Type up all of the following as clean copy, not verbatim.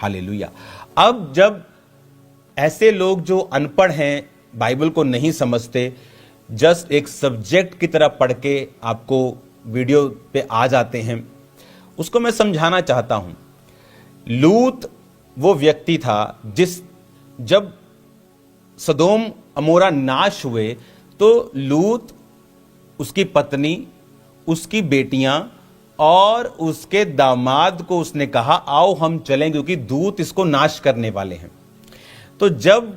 Hallelujah. अब जब ऐसे लोग जो अनपढ़ हैं, बाइबल को नहीं समझते, जस्ट एक सब्जेक्ट की तरह पढ़ के आपको वीडियो पे आ जाते हैं, उसको मैं समझाना चाहता हूं। लूत वो व्यक्ति था जब सदोम अमोरा नाश हुए तो लूत, उसकी पत्नी, उसकी बेटियां और उसके दामाद को उसने कहा आओ हम चलें, क्योंकि दूत इसको नाश करने वाले हैं। तो जब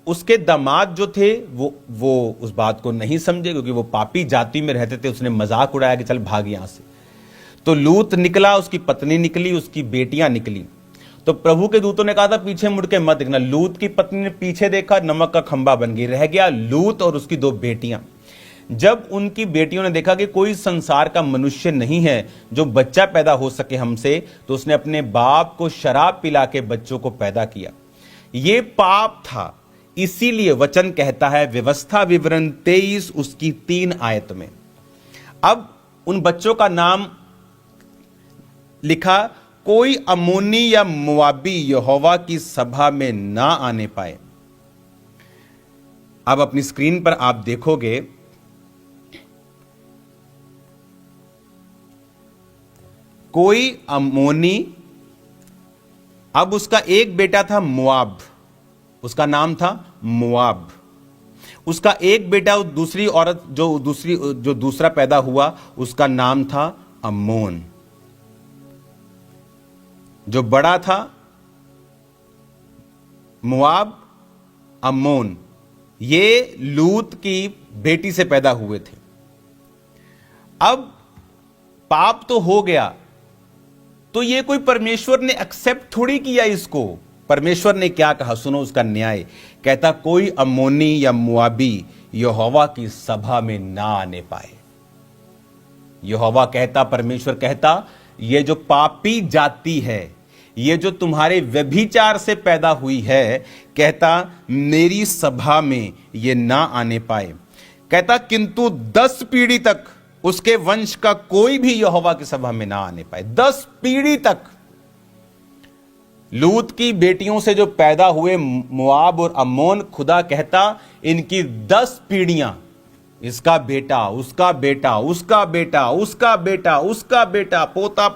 उसके दामाद जो थे वो उस बात को नहीं समझे, क्योंकि वो पापी जाति में रहते थे, उसने मजाक उड़ाया कि चल भाग यहां से। तो लूत निकला, उसकी पत्नी निकली, उसकी बेटियां निकली। तो प्रभु के दूतों ने कहा था पीछे मुड़ के मत देखना। लूत की पत्नी ने पीछे देखा, नमक का खंबा बन गई, रह गया लूत और उसकी 2 बेटियां। जब उनकी बेटियों ने देखा कि कोई संसार का मनुष्य नहीं है जो बच्चा पैदा हो सके हमसे, तो उसने अपने बाप को शराब पिला के बच्चों को पैदा किया। यह पाप था। इसीलिए वचन कहता है, व्यवस्था विवरण 23 उसकी 3 आयत में, अब उन बच्चों का नाम लिखा, कोई अम्मोनी या मोआबी यहोवा की सभा में ना आने पाए। अब अपनी स्क्रीन पर आप देखोगे, कोई अम्मोनी, अब उसका एक बेटा था मोआब, उसका नाम था मोआब। उसका एक बेटा दूसरी औरत जो दूसरा पैदा हुआ, उसका नाम था अम्मोन। जो बड़ा था मोआब, अम्मोन, ये लूत की बेटी से पैदा हुए थे। अब पाप तो हो गया, तो ये कोई परमेश्वर ने एक्सेप्ट थोड़ी किया इसको। परमेश्वर ने क्या कहा, सुनो उसका न्याय। कहता कोई अम्मोनी या मुआबी यहोवा की सभा में ना आने पाए। यहोवा कहता, परमेश्वर कहता, ये जो पापी जाति है, ये जो तुम्हारे व्यभिचार से पैदा हुई है, कहता मेरी सभा में ये ना आने पाए। कहता किंतु 10 पीढ़ी तक उसके वंश का कोई भी यहोवा की सभा में ना आने पाए। 10 पीढ़ी तक। लूत की बेटियों से जो पैदा हुए मोआब और अम्मोन, खुदा कहता इनकी 10 पीढ़ियां, इसका बेटा, उसका बेटा, उसका बेटा, उसका बेटा, उसका बेटा, पोता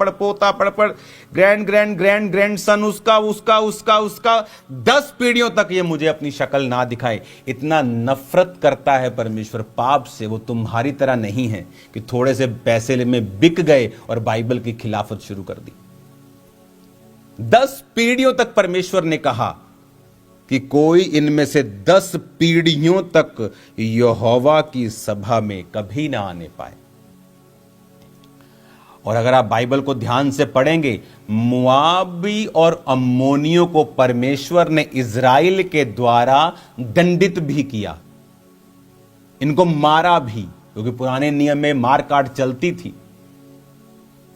पड़, grand grand grand grand son, उसका उसका उसका उसका 10 पीढ़ियों तक ये मुझे अपनी शक्ल ना दिखाए। इतना नफरत करता है परमेश्वर पाप से। वो तुम्हारी तरह नहीं है कि थोड़े से पैसे में बिक गए और बाइबल की खिलाफत शुरू कर दी। 10 पीढ़ियों तक परमेश्वर ने कहा कि कोई इनमें से 10 पीढ़ियों तक यहोवा की सभा में कभी ना आने पाए। और अगर आप बाइबल को ध्यान से पढ़ेंगे, मुआबी और अम्मोनियों को परमेश्वर ने इज़राइल के द्वारा दंडित भी किया, इनको मारा भी, क्योंकि पुराने नियम में मार काट चलती थी।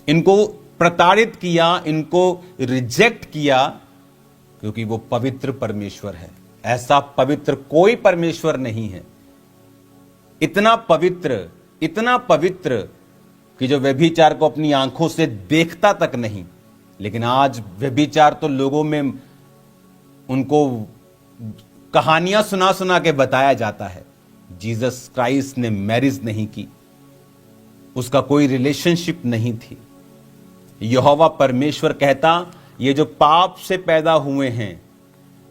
इनको प्रताड़ित किया, इनको रिजेक्ट किया, क्योंकि वो पवित्र परमेश्वर है। ऐसा पवित्र कोई परमेश्वर नहीं है। इतना पवित्र कि जो व्यभिचार को अपनी आंखों से देखता तक नहीं। लेकिन आज व्यभिचार तो लोगों में उनको कहानियां सुना सुना के बताया जाता है। जीसस क्राइस्ट ने मैरिज नहीं की, उसका कोई रिलेशनशिप नहीं थी। यहोवा परमेश्वर कहता ये जो पाप से पैदा हुए हैं,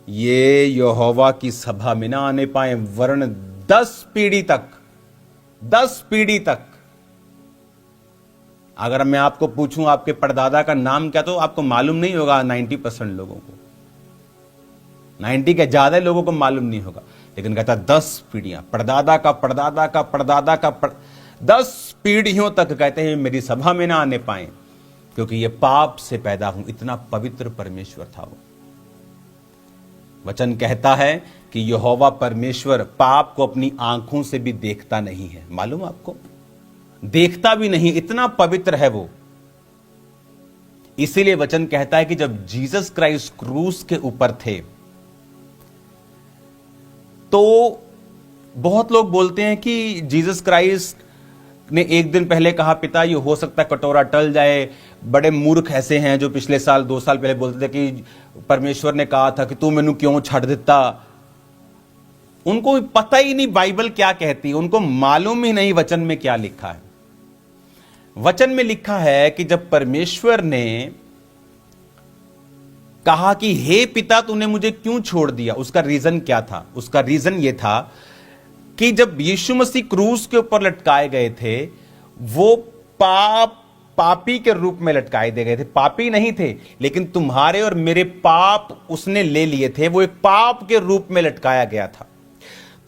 ये यहोवा की सभा में ना आने पाए, वरन 10 पीढ़ी तक, 10 पीढ़ी तक। अगर मैं आपको पूछूं आपके परदादा का नाम क्या, तो आपको मालूम नहीं होगा। 90% लोगों को, 90 के ज्यादा लोगों को मालूम नहीं होगा। लेकिन कहता 10 पीढ़ियां, परदादा का परदादा का परदादा का 10 पीढ़ियों तक कहते हैं मेरी सभा में ना आने पाए, क्योंकि ये पाप से पैदा हूं। इतना पवित्र परमेश्वर था वो। वचन कहता है कि यहोवा परमेश्वर पाप को अपनी आंखों से भी देखता नहीं है। मालूम आपको, देखता भी नहीं, इतना पवित्र है वो। इसीलिए वचन कहता है कि जब जीसस क्राइस्ट क्रूस के ऊपर थे, तो बहुत लोग बोलते हैं कि जीसस क्राइस्ट ने एक दिन पहले कहा पिता ये हो सकता है कटोरा टल जाए, बड़े मूर्ख ऐसे हैं जो पिछले साल 2 साल पहले बोलते थे कि परमेश्वर ने कहा था कि तू मैनू क्यों छड़ देता। उनको पता ही नहीं बाइबल क्या कहती है, उनको मालूम ही नहीं वचन में क्या लिखा है। वचन में लिखा है कि जब परमेश्वर ने कहा कि हे पिता तूने मुझे क्यों छोड़ दिया, उसका रीजन क्या था? उसका रीजन यह था कि जब यीशु मसीह क्रूस के ऊपर लटकाए गए थे, वो पापी के रूप में लटकाए दे गए थे। पापी नहीं थे, लेकिन तुम्हारे और मेरे पाप उसने ले लिए थे। वो एक पाप के रूप में लटकाया गया था।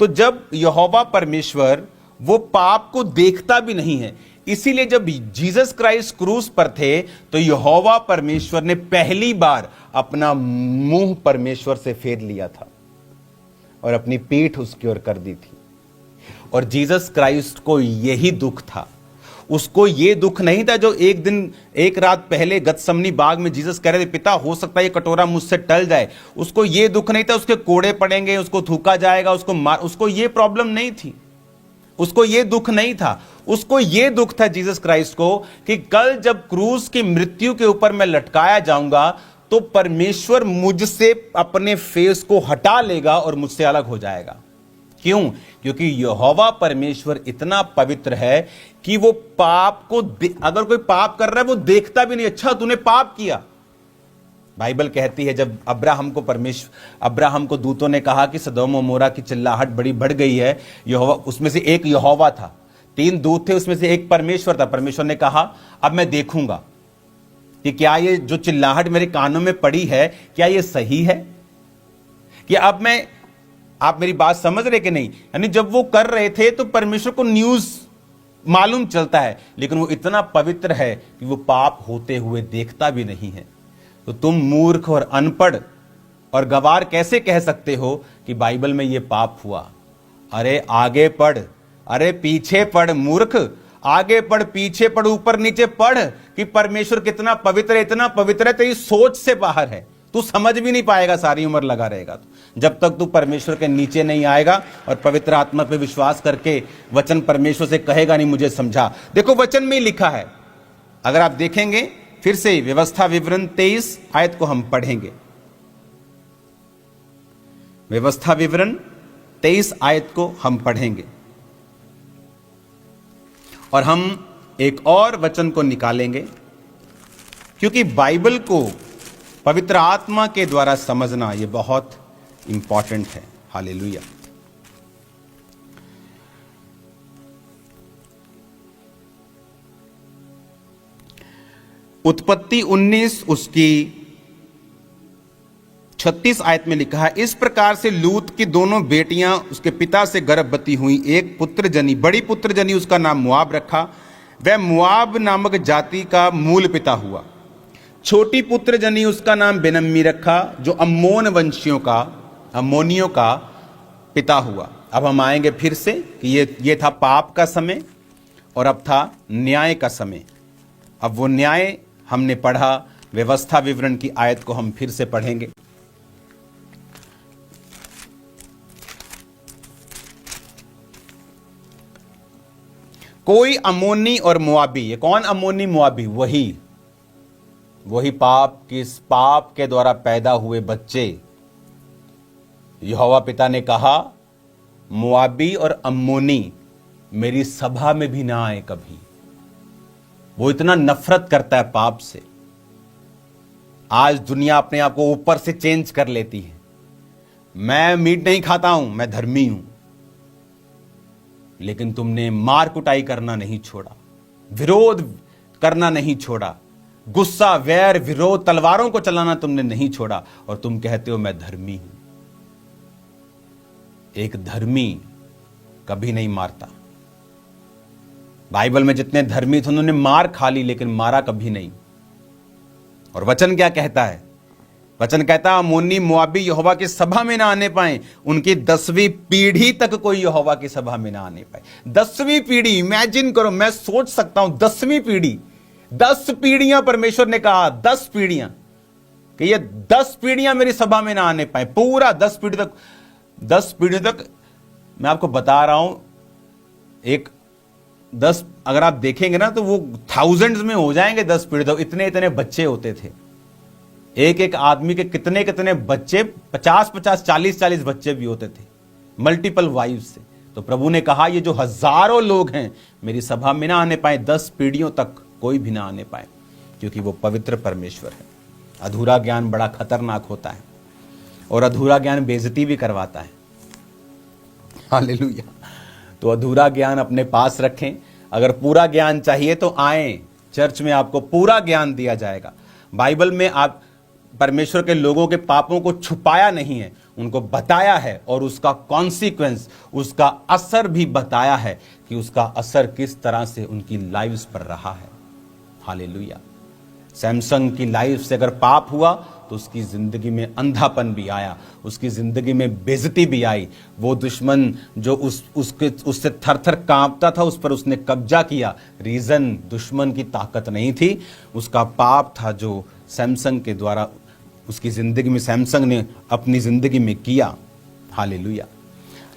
तो जब यहोवा परमेश्वर वो पाप को देखता भी नहीं है, इसीलिए जब जीसस क्राइस्ट क्रूस पर थे तो यहोवा परमेश्वर ने पहली बार अपना मुंह परमेश्वर से फेर लिया था और अपनी पीठ उसकी ओर कर दी थी। और जीसस क्राइस्ट को यही दुख था। उसको यह दुख नहीं था जो एक दिन एक रात पहले गतसमनी बाग में जीसस कह रहे थे पिता हो सकता है ये कटोरा मुझसे टल जाए। उसको यह दुख नहीं था उसके कोड़े पड़ेंगे, उसको थूका जाएगा, उसको ये प्रॉब्लम नहीं थी, उसको यह दुख नहीं था। उसको यह दुख था जीसस क्राइस्ट को कि कल जब क्रूस की मृत्यु के ऊपर मैं लटकाया जाऊंगा तो परमेश्वर मुझसे अपने फेस को हटा लेगा और मुझसे अलग हो जाएगा। क्यों? क्योंकि यहोवा परमेश्वर इतना पवित्र है कि वो पाप को अगर कोई पाप कर रहा है वो देखता भी नहीं। अच्छा तूने पाप किया। बाइबल कहती है जब अब्राहम को दूतों ने कहा कि सदोम और मोरा की चिल्लाहट बड़ी बढ़ गई है, यहोवा उसमें से एक यहोवा था, 3 दूत थे, उसमें से एक परमेश्वर था। परमेश्वर ने कहा अब मैं देखूंगा कि क्या ये जो चिल्लाहट मेरे कानों में पड़ी है क्या ये सही है, कि अब मैं, आप मेरी बात समझ रहे कि नहीं? यानी जब वो कर रहे थे तो परमेश्वर को न्यूज मालूम चलता है, लेकिन वो इतना पवित्र है कि वो पाप होते हुए देखता भी नहीं है। तो तुम मूर्ख और अनपढ़ और गवार कैसे कह सकते हो कि बाइबल में ये पाप हुआ? अरे आगे पढ़, अरे पीछे पढ़ मूर्ख, आगे पढ़ पीछे पढ़ ऊपर नीचे पढ़ कि परमेश्वर कितना पवित्र है। इतना पवित्र है तेरी सोच से बाहर है, तू समझ भी नहीं पाएगा, सारी उम्र लगा रहेगा जब तक तू परमेश्वर के नीचे नहीं आएगा और पवित्र आत्मा पे विश्वास करके वचन परमेश्वर से कहेगा नहीं मुझे समझा। देखो वचन में ही लिखा है, अगर आप देखेंगे फिर से व्यवस्था विवरण 23 आयत को हम पढ़ेंगे। व्यवस्था विवरण 23 आयत को हम पढ़ेंगे और हम एक और वचन को निकालेंगे, क्योंकि बाइबल को पवित्र आत्मा के द्वारा समझना यह बहुत इंपॉर्टेंट है। हालेलुया। उत्पत्ति 19 उसकी 36 आयत में लिखा है, इस प्रकार से लूत की दोनों बेटियां उसके पिता से गर्भवती हुई, एक पुत्र जनी, बड़ी पुत्र जनी उसका नाम मुआब रखा, वह मुआब नामक जाति का मूल पिता हुआ। छोटी पुत्र जनी उसका नाम बेनम्मी रखा, जो अम्मोनियों का पिता हुआ। अब हम आएंगे फिर से कि ये था पाप का समय और अब था न्याय का समय। अब वो न्याय हमने पढ़ा, व्यवस्था विवरण की आयत को हम फिर से पढ़ेंगे। कोई अम्मोनी और मुआबी, ये कौन अम्मोनी मुआबी? वही पाप के द्वारा पैदा हुए बच्चे। यहोवा पिता ने कहा मुआबी और अम्मोनी मेरी सभा में भी ना आए कभी। वो इतना नफरत करता है पाप से। आज दुनिया अपने आप को ऊपर से चेंज कर लेती है, मैं मीट नहीं खाता हूं, मैं धर्मी हूं। लेकिन तुमने मार कुटाई करना नहीं छोड़ा, विरोध करना नहीं छोड़ा, गुस्सा वैर विरोध तलवारों को चलाना तुमने नहीं छोड़ा, और तुम कहते हो मैं धर्मी हूं। एक धर्मी कभी नहीं मारता। बाइबल में जितने धर्मी थे उन्होंने मार खा ली, लेकिन मारा कभी नहीं। और वचन क्या कहता है? वचन कहता है अम्मोनी मुआबी यहोवा की सभा में ना आने पाए, उनकी 10वीं पीढ़ी तक कोई यहोवा की सभा में ना आने पाए। 10वीं पीढ़ी, इमेजिन करो, मैं सोच सकता हूं 10वीं पीढ़ी, 10 पीढ़ियां परमेश्वर ने कहा, 10 पीढ़ियां, कि ये 10 पीढ़ियां मेरी सभा में ना आने पाए। पूरा 10 पीढ़ी तक, 10 पीढ़ी तक। मैं आपको बता रहा हूं, एक 10 अगर आप देखेंगे ना तो वो थाउजेंड्स में हो जाएंगे 10 पीढ़ी, तो इतने इतने बच्चे होते थे। एक एक आदमी के कितने कितने बच्चे, 50-50, 40-40 बच्चे भी होते थे, मल्टीपल वाइफ से। तो प्रभु ने कहा ये जो हजारों लोग हैं मेरी सभा में ना आने पाए, 10 पीढ़ियों तक कोई भी ना आने पाए, क्योंकि वो पवित्र परमेश्वर है। अधूरा ज्ञान बड़ा खतरनाक होता है और अधूरा ज्ञान बेइज्जती भी करवाता है। हालेलुया। तो अधूरा ज्ञान अपने पास रखें। अगर पूरा ज्ञान चाहिए तो आएं, चर्च में आपको पूरा ज्ञान दिया जाएगा। बाइबल में आप परमेश्वर के लोगों के पापों को छुपाया नहीं है, उनको बताया है और उसका कॉन्सिक्वेंस, उसका असर भी बताया है कि उसका असर किस तरह से उनकी लाइव्स पर रहा है। हालेलुया। सैमसंग की लाइफ से अगर पाप हुआ तो उसकी जिंदगी में अंधापन भी आया, उसकी जिंदगी में बेइज्जती भी आई। वो दुश्मन जो उससे थर थर कांपता था, उस पर उसने कब्जा किया। रीजन दुश्मन की ताकत नहीं थी, उसका पाप था जो सैमसंग के द्वारा उसकी जिंदगी में, सैमसंग ने अपनी जिंदगी में किया। हालेलुया।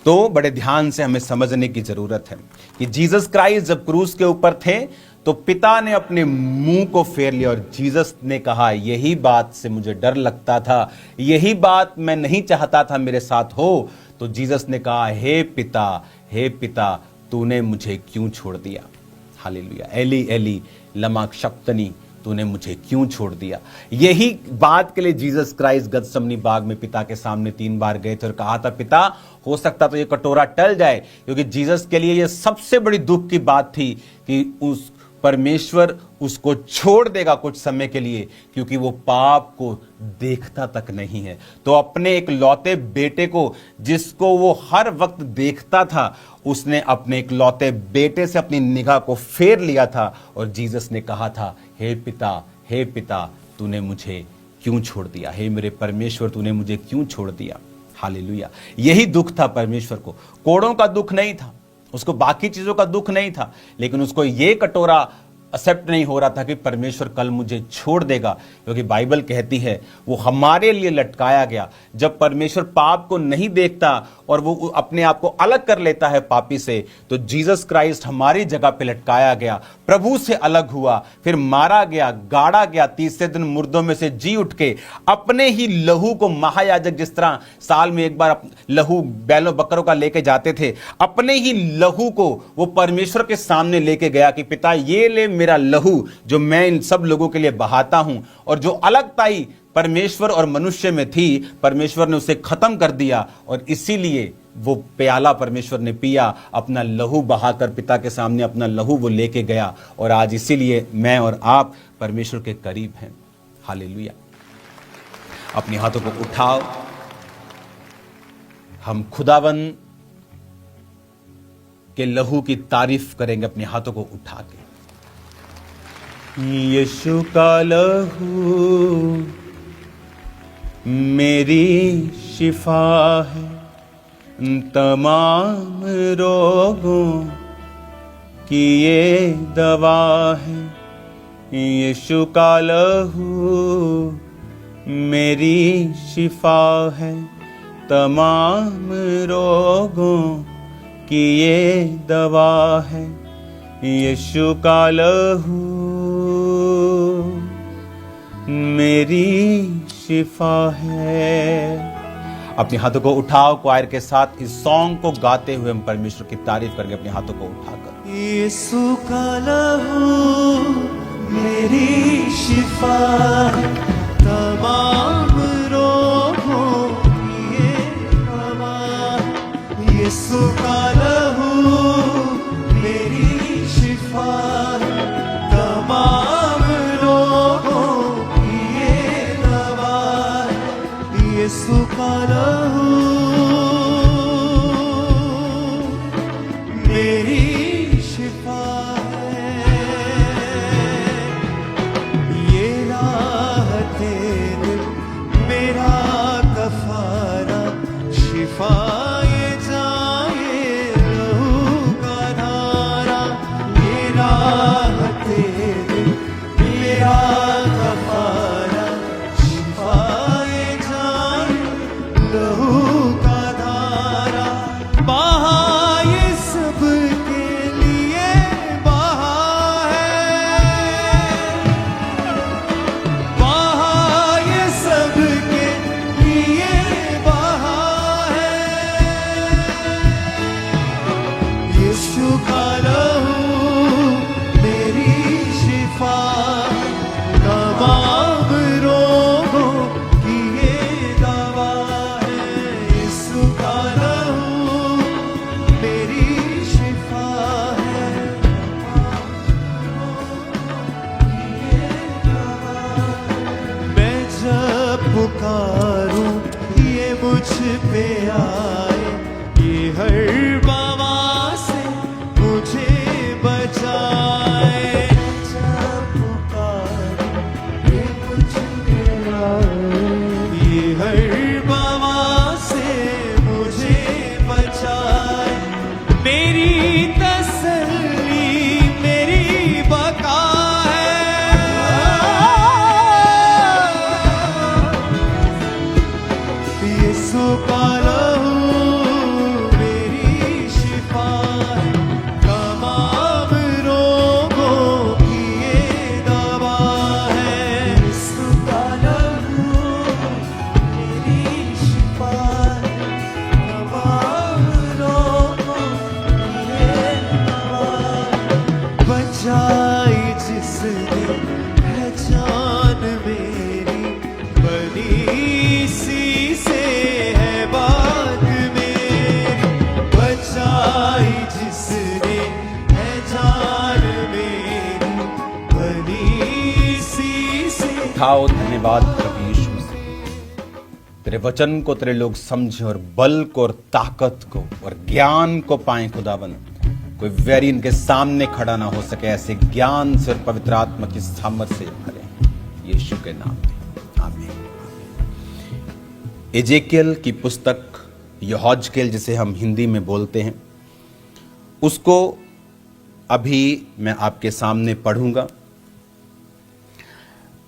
तो बड़े ध्यान से हमें समझने की जरूरत है कि जीसस क्राइस्ट जब क्रूस के ऊपर थे तो पिता ने अपने मुंह को फेर लिया और जीसस ने कहा यही बात से मुझे डर लगता था, यही बात मैं नहीं चाहता था मेरे साथ हो। तो जीसस ने कहा हे पिता तूने मुझे क्यों छोड़ दिया। हालेलुया। एली एली लमा शक्तनी, तूने मुझे क्यों छोड़ दिया। यही बात के लिए जीसस क्राइस्ट गतसमनी बाग में पिता के सामने 3 बार गए थे और कहा था पिता हो सकता तो ये कटोरा टल जाए, क्योंकि जीसस के लिए ये सबसे बड़ी दुख की बात थी कि उस परमेश्वर उसको छोड़ देगा कुछ समय के लिए, क्योंकि वो पाप को देखता तक नहीं है। तो अपने एक लौते बेटे को जिसको वो हर वक्त देखता था, उसने अपने एक लौते बेटे से अपनी निगाह को फेर लिया था और जीसस ने कहा था हे पिता तूने मुझे क्यों छोड़ दिया, हे मेरे परमेश्वर तूने मुझे क्यों छोड़ दिया। हालेलुया। यही दुख था परमेश्वर को। कोड़ों का दुख नहीं था, उसको बाकी चीजों का दुख नहीं था, लेकिन उसको ये कटोरा एक्सेप्ट नहीं हो रहा था कि परमेश्वर कल मुझे छोड़ देगा, क्योंकि बाइबल कहती है वो हमारे लिए लटकाया गया। जब परमेश्वर पाप को नहीं देखता और वो अपने आप को अलग कर लेता है पापी से, तो जीसस क्राइस्ट हमारी जगह पे लटकाया गया, प्रभु से अलग हुआ, फिर मारा गया, गाड़ा गया, तीसरे दिन मुर्दों में से जी उठ के अपने ही लहू को, महायाजक जिस तरह साल में एक बार लहू बैलों बकरों का लेके जाते थे, अपने ही लहू को वो परमेश्वर के सामने लेके गया कि पिता ये ले मेरा लहू जो मैं इन सब लोगों के लिए बहाता हूं। और जो अलगताई परमेश्वर और मनुष्य में थी, परमेश्वर ने उसे खत्म कर दिया और इसीलिए वो प्याला परमेश्वर ने पिया, अपना लहू बहाकर पिता के सामने अपना लहू वो लेके गया। और आज इसीलिए मैं और आप परमेश्वर के करीब हैं। हालेलुया। अपने हाथों को उठाओ, हम खुदावन के लहू की तारीफ करेंगे अपने हाथों को उठा के। यीशु का लहू मेरी शिफा है, तमाम रोगों की ये दवा है। यीशु का लहू मेरी शिफा है, तमाम रोगों की ये दवा है। यीशु का लहू मेरी शिफा है। अपने हाथों को उठाओ, क्वायर के साथ इस सॉन्ग को गाते हुए हम परमेश्वर की तारीफ करेंगे अपने हाथों को उठाकर। यीशु का लहू मेरी शिफा है, तमाम रोगों की ये दवा है। यीशु का लहू मेरी शिफा है, तमाम रोगों की ये दवा है। यीशु का लहू मेरी शिफा है। ये राहते दिल पे आए, ये हर बाबा से मुझे बचाए। जब पुकारे ये मुझे आए, ये हर बाबा से मुझे बचाए। मेरी तसल्ली मेरी बका है, यीशु का लहू मेरी शिफा है, तमाम रोगों की ये दवा है। यीशु का लहू मेरी शिफा है, तमाम रोगों की ये दवा है। बचाई जिसने पहचान मेरी, बनी सी से है बात मेरी। बचाई जिसने पहचान मेरी, बनी सी से। उठाओ, धन्यवाद प्रभु यीशु मसीह। तेरे वचन को तेरे लोग समझे और बल को और ताकत को और ज्ञान को पाए खुदावन। कोई वैरी इनके सामने खड़ा ना हो सके, ऐसे ज्ञान से और पवित्र आत्मा की सामर्थ से भरे यीशु के नाम में, आमीन। एजेकियल की पुस्तक यहोजकेल जिसे हम हिंदी में बोलते हैं, उसको अभी मैं आपके सामने पढ़ूंगा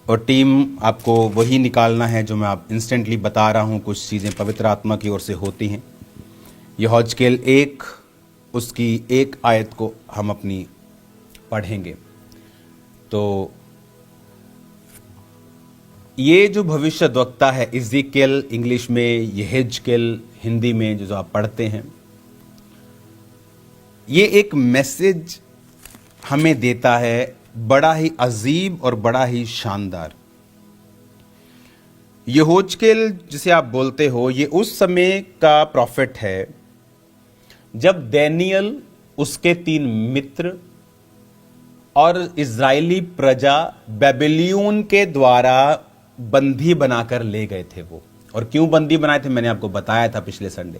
और टीम आपको वही निकालना है जो मैं आप इंस्टेंटली बता रहा हूं। कुछ चीज़ें पवित्र आत्मा की ओर से होती हैं। यहोजकेल 1 उसकी 1 आयत को हम अपनी पढ़ेंगे। तो ये जो भविष्यद्वक्ता है इज़ेकियल, इंग्लिश में यहेजकेल, हिंदी में जो आप पढ़ते हैं, ये एक मैसेज हमें देता है बड़ा ही अजीब और बड़ा ही शानदार। यहोजकेल जिसे आप बोलते हो, ये उस समय का प्रॉफिट है जब दानियल, उसके 3 मित्र और इज़राइली प्रजा बेबीलोन के द्वारा बंदी बनाकर ले गए थे वो। और क्यों बंदी बनाए थे मैंने आपको बताया था पिछले संडे।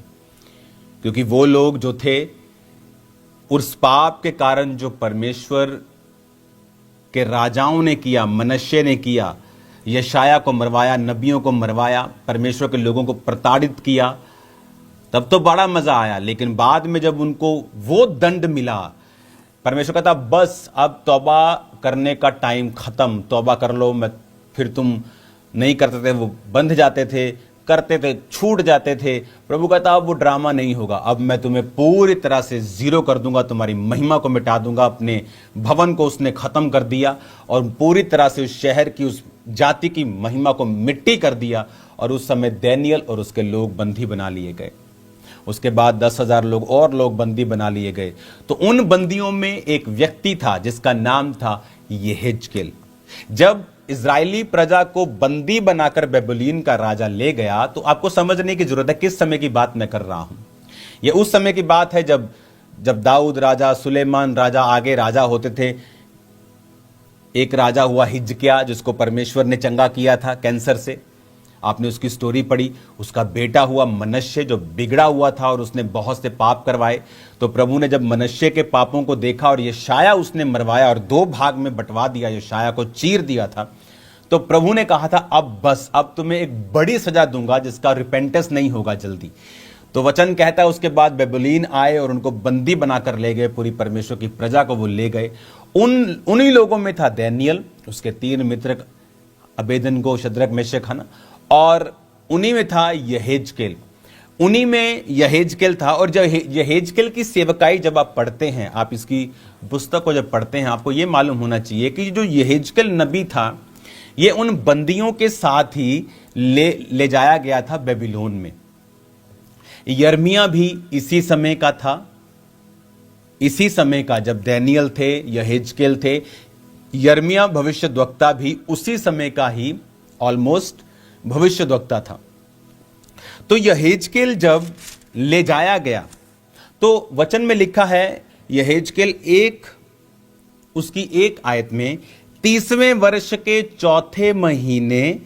क्योंकि वो लोग जो थे, उस पाप के कारण जो परमेश्वर के राजाओं ने किया, मनश्शे ने किया, यशाया को मरवाया, नबियों को मरवाया, परमेश्वर के लोगों को प्रताड़ित किया, तब तो बड़ा मजा आया। लेकिन बाद में जब उनको वो दंड मिला, परमेश्वर कहता बस अब तौबा करने का टाइम खत्म, तौबा कर लो। मैं फिर तुम नहीं करते थे, वो बंध जाते थे, करते थे, छूट जाते थे। प्रभु कहता अब वो ड्रामा नहीं होगा, अब मैं तुम्हें पूरी तरह से जीरो कर दूंगा, तुम्हारी महिमा को मिटा दूंगा। अपने भवन को उसने खत्म कर दिया और पूरी तरह से उस शहर की, उस जाति की महिमा को मिट्टी कर दिया। और उस समय दानियल और उसके लोग बंदी बना लिए गए। उसके बाद 10,000 लोग और लोग बंदी बना लिए गए। तो उन बंदियों में एक व्यक्ति था जिसका नाम था यहेजकेल। जब इजरायली प्रजा को बंदी बनाकर बेबीलोन का राजा ले गया, तो आपको समझने की जरूरत है किस समय की बात मैं कर रहा हूं। यह उस समय की बात है जब दाऊद राजा, सुलेमान राजा आगे राजा होते थे। एक राजा हुआ हिजकिय्याह, जिसको परमेश्वर ने चंगा किया था कैंसर से। आपने उसकी स्टोरी पढ़ी। उसका बेटा हुआ मनश्शे, जो बिगड़ा हुआ था और उसने बहुत से पाप करवाए। तो प्रभु ने जब मनश्शे के पापों को देखा और यशाया उसने मरवाया और 2 भाग में बंटवा दिया, यशाया को चीर दिया था, तो प्रभु ने कहा था अब बस, अब तुम्हें एक बड़ी सजा दूंगा जिसका रिपेंटेंस नहीं होगा जल्दी। तो वचन कहता है उसके बाद बेबीलोन आए और उनको बंदी बनाकर ले गए। पूरी परमेश्वर की प्रजा को वो ले गए। उन्हीं लोगों में था दानियल, उसके 3 मित्र अबेदनगो, शद्रक, मेशक, हना, और उन्हीं में था यहेजकेल। उन्हीं में यहेजकेल था। और जब यहेजकेल की सेवकाई जब आप पढ़ते हैं, आप इसकी पुस्तक को जब पढ़ते हैं, आपको यह मालूम होना चाहिए कि जो यहेजकेल नबी था, ये उन बंदियों के साथ ही ले जाया गया था बेबीलोन में। यर्मिया भी इसी समय का था, इसी समय का जब दानियल थे, यहेजकेल थे। यर्मिया भविष्यद्वक्ता भी उसी समय का ही ऑलमोस्ट भविष्यद्वक्ता था। तो यहेजकेल जब ले जाया गया, तो वचन में लिखा है, यहेजकेल 1 उसकी 1 आयत में, 30वें वर्ष के 4थे महीने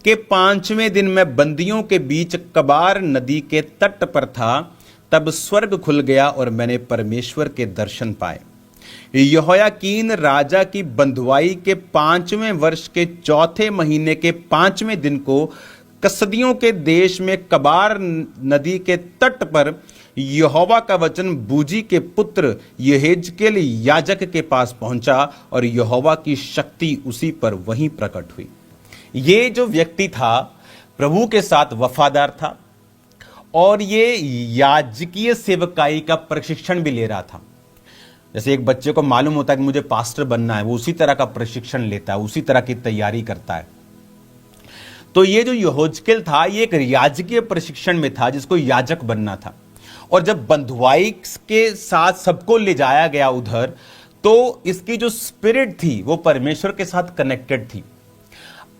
के 5वें दिन मैं बंदियों के बीच कबार नदी के तट पर था, तब स्वर्ग खुल गया और मैंने परमेश्वर के दर्शन पाए। यहोयाकीन राजा की बंधुआई के 5वें वर्ष के 4थे महीने के 5वें दिन को कसदियों के देश में कबार नदी के तट पर यहोवा का वचन बूजी के पुत्र यहेजकेल याजक के पास पहुंचा और यहोवा की शक्ति उसी पर वहीं प्रकट हुई। ये जो व्यक्ति था प्रभु के साथ वफादार था और ये याजकीय सेवकाई का प्रशिक्षण भी ले रहा था। जैसे एक बच्चे को मालूम होता है कि मुझे पास्टर बनना है, वो उसी तरह का प्रशिक्षण लेता है, उसी तरह की तैयारी करता है। तो ये जो यहोजकेल था ये एक याजकीय प्रशिक्षण में था, जिसको याजक बनना था। और जब बंधुआई के साथ सबको ले जाया गया उधर, तो इसकी जो स्पिरिट थी वो परमेश्वर के साथ कनेक्टेड थी।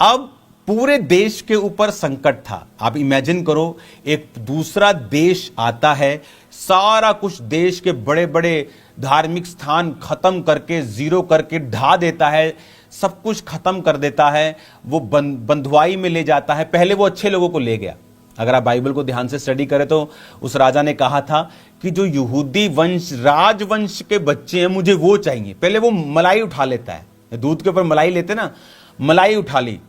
अब पूरे देश के ऊपर संकट था। आप इमेजिन करो, एक दूसरा देश आता है, सारा कुछ देश के बड़े बड़े धार्मिक स्थान खत्म करके, जीरो करके ढा देता है, सब कुछ खत्म कर देता है, वो बंधुआई में ले जाता है। पहले वो अच्छे लोगों को ले गया। अगर आप बाइबल को ध्यान से स्टडी करें तो उस राजा ने कहा था कि जो यहूदी वंश राजवंश के बच्चे हैं मुझे वो चाहिए। पहले वो मलाई उठा लेता है, दूध के ऊपर मलाई लेते ना, मलाई उठा ली।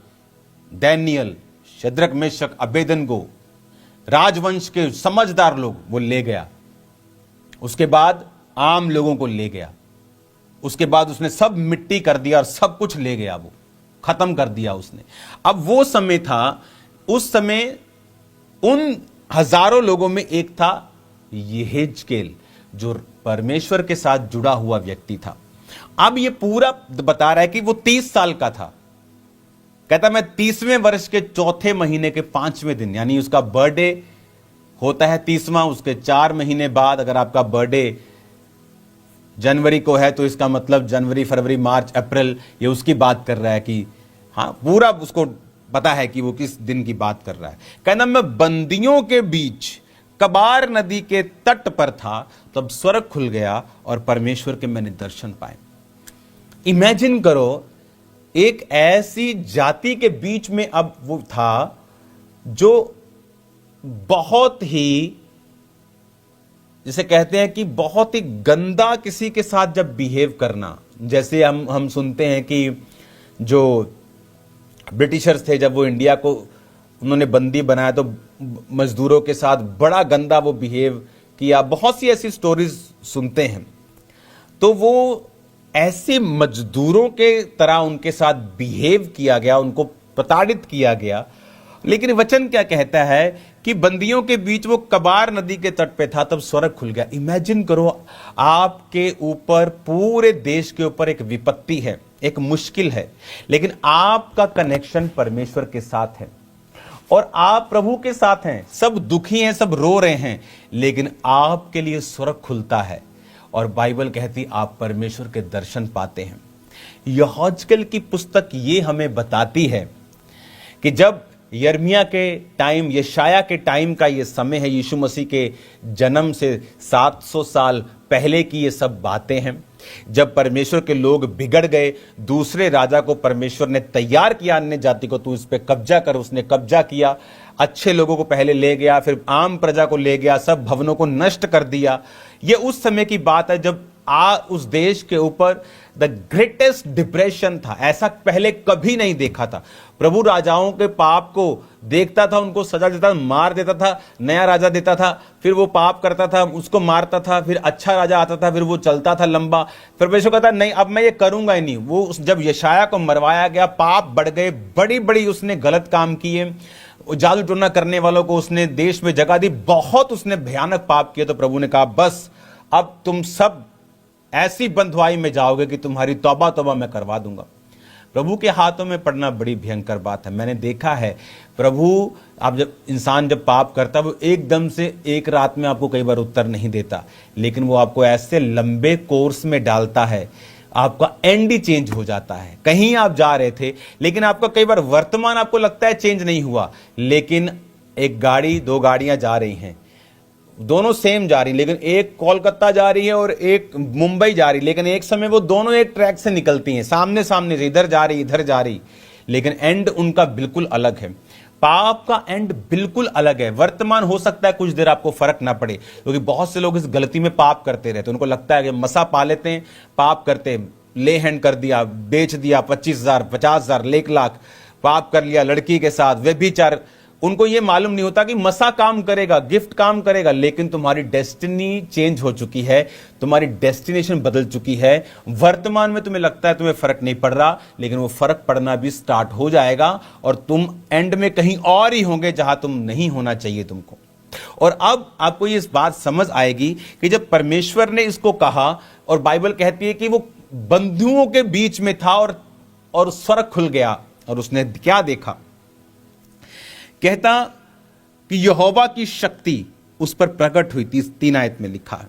डैनियल, शद्रक, मेशक, अबेदनगो, राजवंश के समझदार लोग वो ले गया। उसके बाद आम लोगों को ले गया। उसके बाद उसने सब मिट्टी कर दिया और सब कुछ ले गया, वो खत्म कर दिया उसने। अब वो समय था, उस समय उन हजारों लोगों में एक था यहेजकेल, जो परमेश्वर के साथ जुड़ा हुआ व्यक्ति था। अब ये पूरा बता रहा है कि वो 30 साल का था। कहता मैं 30वें वर्ष के 4थे महीने के 5वें दिन, यानी उसका बर्थडे होता है 30वां, उसके 4 महीने बाद अगर आपका बर्थडे जनवरी को है तो इसका मतलब जनवरी, फरवरी, मार्च, अप्रैल, ये उसकी बात कर रहा है कि हाँ, पूरा उसको पता है कि वो किस दिन की बात कर रहा है। कहना मैं बंदियों के बीच कबार नदी के तट पर था, तब स्वर्ग खुल गया और परमेश्वर के मैंने दर्शन पाए। इमेजिन करो, एक ऐसी जाति के बीच में अब वो था जो बहुत ही, जिसे कहते हैं कि बहुत ही गंदा किसी के साथ जब बिहेव करना। जैसे हम सुनते हैं कि जो ब्रिटिशर्स थे, जब वो इंडिया को उन्होंने बंदी बनाया तो मजदूरों के साथ बड़ा गंदा वो बिहेव किया। बहुत सी ऐसी स्टोरीज सुनते हैं। तो वो ऐसे मजदूरों के तरह उनके साथ बिहेव किया गया, उनको प्रताड़ित किया गया। लेकिन वचन क्या कहता है कि बंदियों के बीच वो कबार नदी के तट पे था, तब स्वर्ग खुल गया। इमेजिन करो, आपके ऊपर, पूरे देश के ऊपर एक विपत्ति है, एक मुश्किल है, लेकिन आपका कनेक्शन परमेश्वर के साथ है और आप प्रभु के साथ हैं। सब दुखी हैं, सब रो रहे हैं, लेकिन आपके लिए स्वर्ग खुलता है और बाइबल कहती आप परमेश्वर के दर्शन पाते हैं। यहोजकेल की पुस्तक ये हमें बताती है कि जब यिर्मयाह के टाइम, यशाया के टाइम का ये समय है, यीशु मसीह के जन्म से 700 साल पहले की ये सब बातें हैं। जब परमेश्वर के लोग बिगड़ गए, दूसरे राजा को परमेश्वर ने तैयार किया, अन्य जाति को, तू इस पे कब्जा कर। उसने कब्जा किया, अच्छे लोगों को पहले ले गया, फिर आम प्रजा को ले गया, सब भवनों को नष्ट कर दिया। ये उस समय की बात है जब उस देश के ऊपर द ग्रेटेस्ट डिप्रेशन था। ऐसा पहले कभी नहीं देखा था। प्रभु राजाओं के पाप को देखता था, उनको सजा देता था, मार देता था, नया राजा देता था, फिर वो पाप करता था, उसको मारता था, फिर अच्छा राजा आता था, फिर वो चलता था लंबा, फिर परमेश्वर कहता नहीं अब मैं ये करूंगा ही नहीं। वो जब यशाया को मरवाया गया, पाप बढ़ गए, बड़ी बड़ी उसने गलत काम किए, जादू टोना करने वालों को उसने देश में जगह दी, बहुत उसने भयानक पाप किए। तो प्रभु ने कहा बस अब तुम सब ऐसी बंधुआई में जाओगे कि तुम्हारी तौबा तौबा मैं करवा दूंगा। प्रभु के हाथों में पड़ना बड़ी भयंकर बात है। मैंने देखा है प्रभु, आप जब इंसान जब पाप करता है वो एकदम से एक रात में आपको कई बार उत्तर नहीं देता, लेकिन वो आपको ऐसे लंबे कोर्स में डालता है, आपका एंड ही चेंज हो जाता है। कहीं आप जा रहे थे लेकिन आपका कई बार वर्तमान आपको लगता है चेंज नहीं हुआ, लेकिन एक गाड़ी, दो गाड़ियां जा रही हैं, दोनों सेम जा रही, लेकिन एक कोलकाता जा रही है और एक मुंबई जा रही, लेकिन एक समय वो दोनों एक ट्रैक से निकलती हैं, सामने सामने से, इधर जा रही इधर जा रही, लेकिन एंड उनका बिल्कुल अलग है। पाप का एंड बिल्कुल अलग है। वर्तमान हो सकता है कुछ देर आपको फर्क ना पड़े, क्योंकि बहुत से लोग इस गलती में पाप करते रहते, उनको लगता है कि मसा पा लेते हैं, पाप करते हैं, ले हैंड कर दिया, बेच दिया, 25,000 50,000 1 लाख पाप कर लिया लड़की के साथ, व्यभिचार। उनको यह मालूम नहीं होता कि मसा काम करेगा, गिफ्ट काम करेगा, लेकिन तुम्हारी डेस्टिनी चेंज हो चुकी है, तुम्हारी डेस्टिनेशन बदल चुकी है। वर्तमान में तुम्हें लगता है तुम्हें फर्क नहीं पड़ रहा, लेकिन वो फर्क पड़ना भी स्टार्ट हो जाएगा और तुम एंड में कहीं और ही होंगे जहां तुम नहीं होना चाहिए तुमको। और अब आपको ये इस बात समझ आएगी कि जब परमेश्वर ने इसको कहा, और बाइबल कहती है कि वो बंधुओं के बीच में था और स्वर्ग खुल गया, और उसने क्या देखा, कहता कि यहोवा की शक्ति उस पर प्रकट हुई। 3 आयत में लिखा है।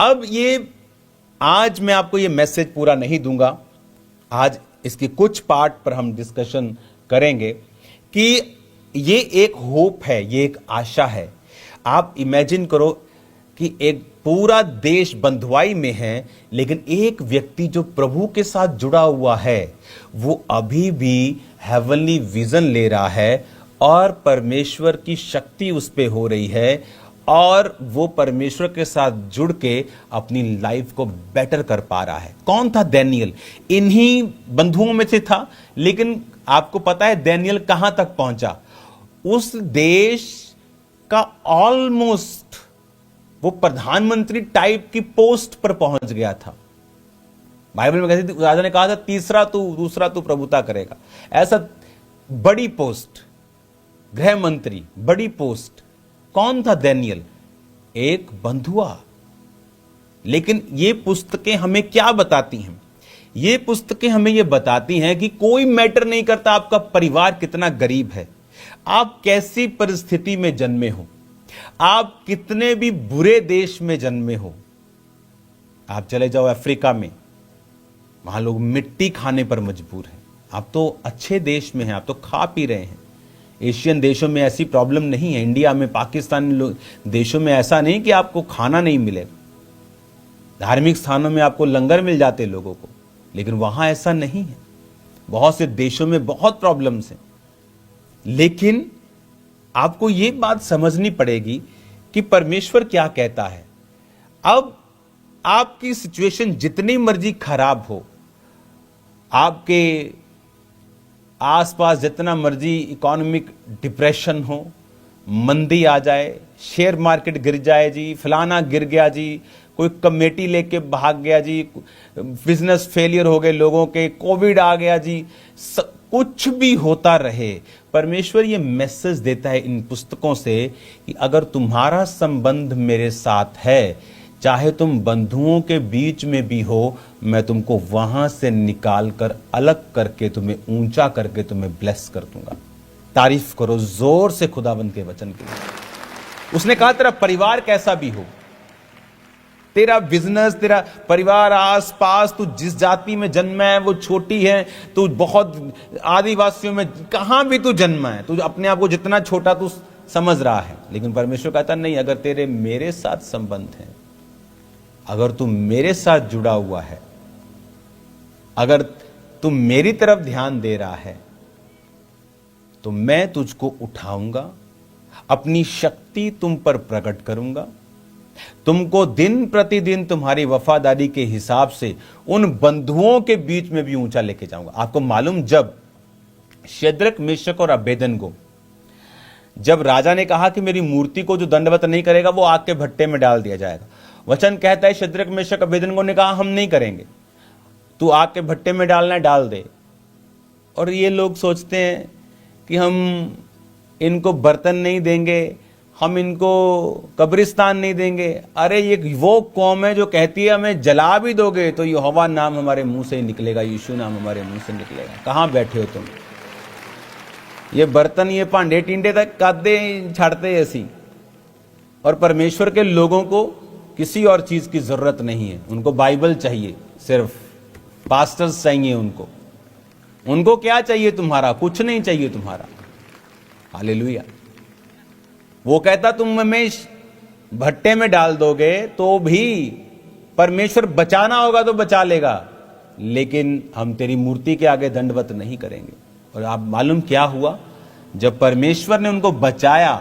अब ये आज मैं आपको ये मैसेज पूरा नहीं दूंगा, आज इसके कुछ पार्ट पर हम डिस्कशन करेंगे कि ये एक होप है, ये एक आशा है। आप इमेजिन करो कि एक पूरा देश बंधुआई में है, लेकिन एक व्यक्ति जो प्रभु के साथ जुड़ा हुआ है वो अभी भी हेवनली विजन ले रहा है, और परमेश्वर की शक्ति उस पे हो रही है, और वो परमेश्वर के साथ जुड़ के अपनी लाइफ को बेटर कर पा रहा है। कौन था? दानियेल इन्हीं बंधुओं में से था। लेकिन आपको पता है दानियेल कहां तक पहुंचा? उस देश का ऑलमोस्ट वो प्रधानमंत्री टाइप की पोस्ट पर पहुंच गया था। बाइबल में कहती थी, राजा ने कहा था दूसरा तू प्रभुता करेगा, ऐसा बड़ी पोस्ट, गृह मंत्री, बड़ी पोस्ट। कौन था दानियेल? एक बंधुआ। लेकिन ये पुस्तकें हमें क्या बताती हैं? ये पुस्तकें हमें ये बताती हैं कि कोई मैटर नहीं करता आपका परिवार कितना गरीब है, आप कैसी परिस्थिति में जन्मे हो, आप कितने भी बुरे देश में जन्मे हो। आप चले जाओ अफ्रीका में, वहां लोग मिट्टी खाने पर मजबूर हैं। आप तो अच्छे देश में हैं, आप तो खा पी रहे हैं। एशियन देशों में ऐसी प्रॉब्लम नहीं है, इंडिया में, पाकिस्तान देशों में ऐसा नहीं कि आपको खाना नहीं मिलेगा। धार्मिक स्थानों में आपको लंगर मिल जाते लोगों को, लेकिन वहां ऐसा नहीं है। बहुत से देशों में बहुत प्रॉब्लम्स हैं। लेकिन आपको यह बात समझनी पड़ेगी कि परमेश्वर क्या कहता है। अब आपकी सिचुएशन जितनी मर्जी खराब हो, आपके आसपास जितना मर्जी इकोनॉमिक डिप्रेशन हो, मंदी आ जाए, शेयर मार्केट गिर जाए जी, फलाना गिर गया जी, कोई कमेटी लेके भाग गया जी, बिजनेस फेलियर हो गए लोगों के, कोविड आ गया जी, कुछ भी होता रहे, परमेश्वर ये मैसेज देता है इन पुस्तकों से कि अगर तुम्हारा संबंध मेरे साथ है, चाहे तुम बंधुओं के बीच में भी हो, मैं तुमको वहां से निकाल कर अलग करके तुम्हें ऊंचा करके तुम्हें ब्लेस कर दूंगा। तारीफ करो जोर से खुदावंद के वचन के लिए। उसने कहा तेरा परिवार कैसा भी हो, तेरा बिजनेस, तेरा परिवार, आस पास तू जिस जाति में जन्मा है वो छोटी है, तू बहुत आदिवासियों में कहां भी तू जन्मा है, तू अपने आप को जितना छोटा तू समझ रहा है, लेकिन परमेश्वर कहता नहीं, अगर तेरे मेरे साथ संबंध है, अगर तू मेरे साथ जुड़ा हुआ है, अगर तू मेरी तरफ ध्यान दे रहा है, तो मैं तुझको उठाऊंगा, अपनी शक्ति तुम पर प्रकट करूंगा, तुमको दिन प्रतिदिन तुम्हारी वफादारी के हिसाब से उन बंधुओं के बीच में भी ऊंचा लेके जाऊंगा। आपको मालूम, जब शद्रक, मेशक और अबेदनगो, जब राजा ने कहा कि मेरी मूर्ति को जो दंडवत नहीं करेगा वो आग के भट्टे में डाल दिया जाएगा, वचन कहता है शद्रक, मेशक, अबेदनगो ने कहा हम नहीं करेंगे, तू आग के भट्टे में डालना है डाल दे। और ये लोग सोचते हैं कि हम इनको बर्तन नहीं देंगे, हम इनको कब्रिस्तान नहीं देंगे। अरे ये वो कौम है जो कहती है हमें जला भी दोगे तो यहोवा नाम हमारे मुंह से ही निकलेगा, यीशु नाम हमारे मुंह से निकलेगा। कहां बैठे हो तुम? ये बर्तन, ये भांडे टिंडे तक कादे छाड़ते ऐसी। और परमेश्वर के लोगों को किसी और चीज की जरूरत नहीं है, उनको बाइबल चाहिए, सिर्फ पास्टर्स चाहिए उनको। उनको क्या चाहिए तुम्हारा? कुछ नहीं चाहिए तुम्हारा। हालेलुया। वो कहता तुम हमें भट्टे में डाल दोगे तो भी परमेश्वर बचाना होगा तो बचा लेगा, लेकिन हम तेरी मूर्ति के आगे दंडवत नहीं करेंगे। और आप मालूम क्या हुआ? जब परमेश्वर ने उनको बचाया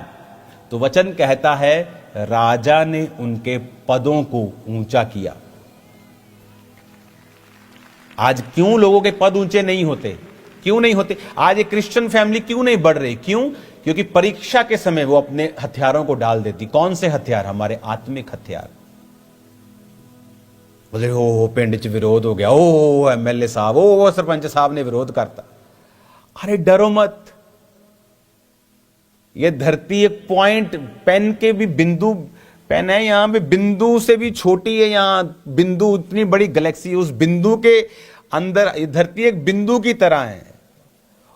तो वचन कहता है राजा ने उनके पदों को ऊंचा किया। आज क्यों लोगों के पद ऊंचे नहीं होते? क्यों नहीं होते? आज एक क्रिश्चियन फैमिली क्यों नहीं बढ़ रही? क्यों? क्योंकि परीक्षा के समय वो अपने हथियारों को डाल देती। कौन से हथियार? हमारे आत्मिक हथियार। बोले ओ पिंड च विरोध हो गया, ओ एमएलए साहब, ओ सरपंच साहब ने विरोध करता। अरे डरो मत, ये धरती एक पॉइंट पेन के भी बिंदु, पेन है यहां पे बिंदु से भी छोटी है, यहां बिंदु इतनी बड़ी गैलेक्सी, उस बिंदु के अंदर ये धरती एक बिंदु की तरह है,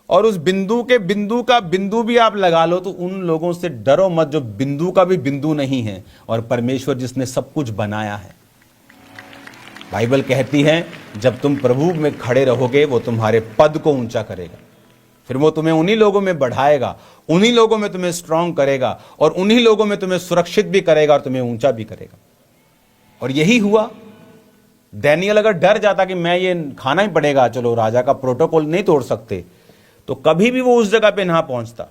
और उस बिंदु के बिंदु का बिंदु भी आप लगा लो तो उन लोगों से डरो मत जो बिंदु का भी बिंदु नहीं है, और परमेश्वर जिसने सब कुछ बनाया है। बाइबल कहती है जब तुम प्रभु में खड़े रहोगे वो तुम्हारे पद को ऊंचा करेगा, फिर वो तुम्हें उन्हीं लोगों में बढ़ाएगा, उन्हीं लोगों में तुम्हें स्ट्रांग करेगा, और उन्हीं लोगों में तुम्हें सुरक्षित भी करेगा और तुम्हें ऊंचा भी करेगा। और यही हुआ। डैनियल अगर डर जाता कि मैं ये खाना ही पड़ेगा, चलो राजा का प्रोटोकॉल नहीं तोड़ सकते, तो कभी भी वो उस जगह पे ना पहुंचता।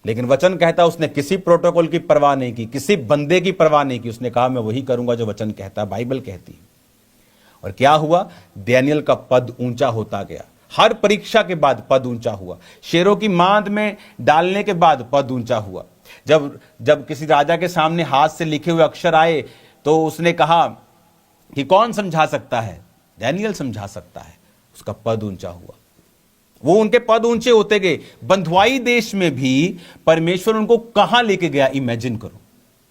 लेकिन वचन कहता उसने किसी प्रोटोकॉल की परवाह नहीं की, किसी बंदे की परवाह नहीं की, उसने कहा मैं वही करूंगा जो वचन कहता है, बाइबल कहती है। और क्या हुआ? डैनियल का पद ऊंचा होता गया। हर परीक्षा के बाद पद ऊंचा हुआ। शेरों की मांद में डालने के बाद पद ऊंचा हुआ। जब किसी राजा के सामने हाथ से लिखे हुए अक्षर आए तो उसने कहा कि कौन समझा सकता है? डैनियल समझा सकता है। उसका पद ऊंचा हुआ। वो उनके पद ऊंचे होते गए। बंधुआई देश में भी परमेश्वर उनको कहां लेके गया, इमेजिन करो।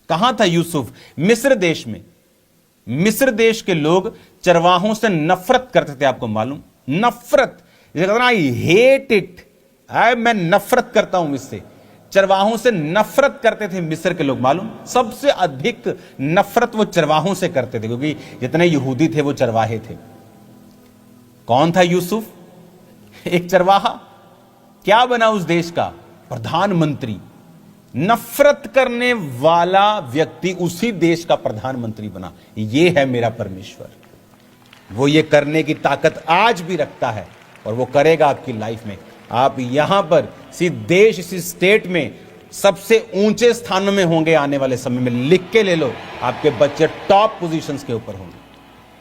कहां था यूसुफ? मिस्र देश में। मिस्र देश के लोग चरवाहों से नफरत करते थे, आपको मालूम? नफरत, आई हेट इट, मैं नफरत करता हूं इससे। चरवाहों से नफरत करते थे मिस्र के लोग, मालूम? सबसे अधिक नफरत वो चरवाहों से करते थे, क्योंकि जितने यहूदी थे वो चरवाहे थे। कौन था यूसुफ? एक चरवाहा। क्या बना उस देश का? प्रधानमंत्री। नफरत करने वाला व्यक्ति उसी देश का प्रधानमंत्री बना। ये है मेरा परमेश्वर। वो ये करने की ताकत आज भी रखता है, और वो करेगा आपकी लाइफ में। आप यहां पर इसी देश, इसी स्टेट में सबसे ऊंचे स्थानों में होंगे आने वाले समय में। लिख के ले लो, आपके बच्चे टॉप पोजीशंस के ऊपर होंगे,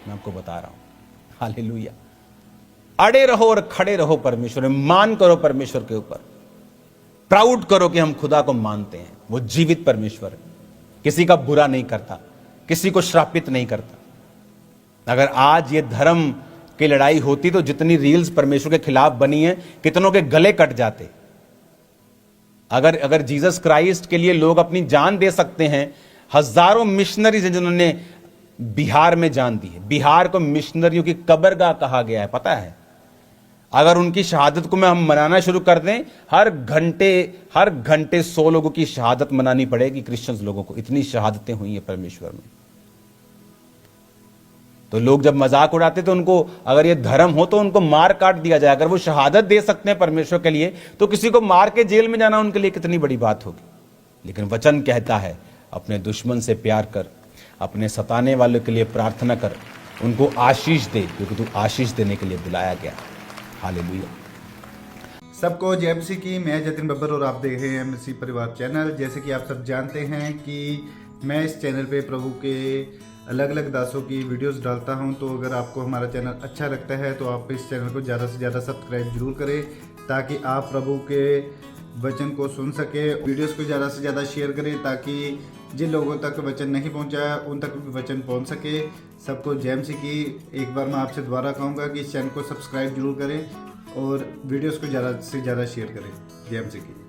मैं आपको बता रहा हूं। हालेलुया। अड़े रहो और खड़े रहो परमेश्वर में, मान करो परमेश्वर के ऊपर, प्राउड करो कि हम खुदा को मानते हैं। वो जीवित परमेश्वर है, किसी का बुरा नहीं करता, किसी को श्रापित नहीं करता। अगर आज ये धर्म की लड़ाई होती तो जितनी रील्स परमेश्वर के खिलाफ बनी है, कितनों के गले कट जाते। अगर जीसस क्राइस्ट के लिए लोग अपनी जान दे सकते हैं, हजारों मिशनरीज हैं जिन्होंने बिहार में जान दी है। बिहार को मिशनरियों की कब्रगाह कहा गया है, पता है? अगर उनकी शहादत को हम मनाना शुरू कर दें, हर घंटे 100 लोगों की शहादत मनानी पड़ेगी, क्रिश्चियंस लोगों को। इतनी शहादतें हुई हैं परमेश्वर में। तो लोग जब मजाक उड़ाते तो उनको, अगर ये धर्म हो तो उनको मार काट दिया जाए। अगर वो शहादत दे सकते हैं परमेश्वर के लिए, तो किसी को मार के जेल में जाना उनके लिए कितनी बड़ी बात होगी। लेकिन वचन कहता है अपने दुश्मन से प्यार कर, अपने सताने वालों के लिए प्रार्थना कर, उनको आशीष दे, क्योंकि तू आशीष देने के लिए बुलाया गया। हालेलुया। सबको जय मसीह की। मैं जतिन बब्बर और आप देख रहे हैं मसीह परिवार चैनल। जैसे कि आप सब जानते हैं कि मैं इस चैनल पे प्रभु के अलग अलग दासों की वीडियोस डालता हूं, तो अगर आपको हमारा चैनल अच्छा लगता है तो आप इस चैनल को ज़्यादा से ज़्यादा सब्सक्राइब जरूर करें, ताकि आप प्रभु के वचन को सुन सके। वीडियोस को ज़्यादा से ज़्यादा शेयर करें, ताकि जिन लोगों तक वचन नहीं पहुंचा उन तक भी वचन पहुंच सके। सबको जय मसीह की। एक बार मैं आपसे दोबारा कहूँगा कि इस चैनल को सब्सक्राइब जरूर करें और वीडियोस को ज़्यादा से ज़्यादा शेयर करें। जय मसीह की।